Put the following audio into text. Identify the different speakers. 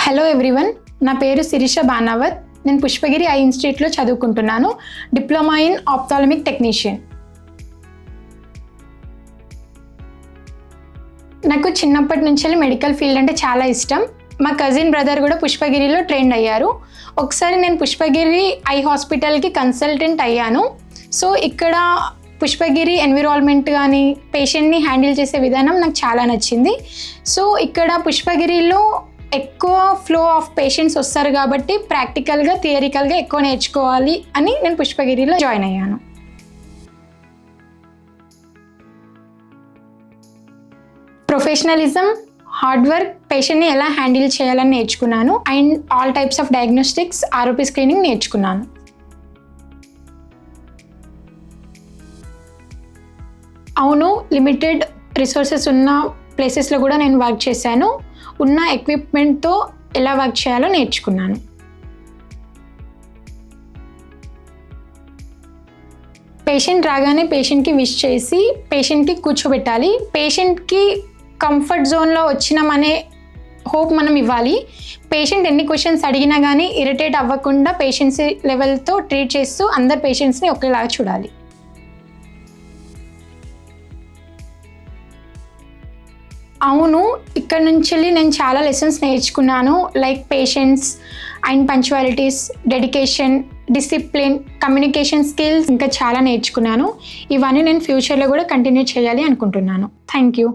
Speaker 1: Hello everyone, నా పేరు శిరీష బానావత్. నేను పుష్పగిరి ఐ ఇన్స్టిట్యూట్లో చదువుకుంటున్నాను. Diploma in ophthalmic technician. నాకు చిన్నప్పటి నుంచి మెడికల్ ఫీల్డ్ అంటే చాలా ఇష్టం. మా కజిన్ బ్రదర్ కూడా పుష్పగిరిలో ట్రైన్ అయ్యారు. ఒకసారి నేను పుష్పగిరి ఐ హాస్పిటల్కి కన్సల్టెంట్ అయ్యాను. సో ఇక్కడ పుష్పగిరి ఎన్విరాన్మెంట్ కానీ పేషెంట్ని హ్యాండిల్ చేసే విధానం నాకు చాలా నచ్చింది. సో ఇక్కడ పుష్పగిరిలో ఎక్కువ ఫ్లో ఆఫ్ పేషెంట్స్ వస్తారు కాబట్టి ప్రాక్టికల్గా థియరికల్గా ఎక్కువ నేర్చుకోవాలి అని నేను పుష్పగిరిలో జాయిన్ అయ్యాను. ప్రొఫెషనలిజం, హార్డ్ వర్క్, పేషెంట్ని ఎలా హ్యాండిల్ చేయాలని నేర్చుకున్నాను. And all types of diagnostics, ROP screening నేర్చుకున్నాను. అవును, లిమిటెడ్ రిసోర్సెస్ ఉన్న ప్లేసెస్లో కూడా నేను వర్క్ చేశాను. ఉన్న ఎక్విప్మెంట్తో ఎలా వర్క్ చేయాలో నేర్చుకున్నాను. పేషెంట్ రాగానే పేషెంట్కి విష్ చేసి పేషెంట్కి కూర్చోబెట్టాలి. పేషెంట్కి కంఫర్ట్ జోన్లో వచ్చినామనే హోప్ మనం ఇవ్వాలి. పేషెంట్ ఎన్ని క్వశ్చన్స్ అడిగినా కానీ ఇరిటేట్ అవ్వకుండా పేషెంట్స్ లెవెల్తో ట్రీట్ చేస్తూ అందరు పేషెంట్స్ని ఒకేలాగా చూడాలి. అవును, ఇక్కడ నుంచి నేను చాలా లెసన్స్ నేర్చుకున్నాను. Like patience and punctualities, dedication, discipline, communication skills ఇంకా చాలా నేర్చుకున్నాను. ఇవన్నీ నేను ఫ్యూచర్లో కూడా కంటిన్యూ చేయాలి అనుకుంటున్నాను. Thank you.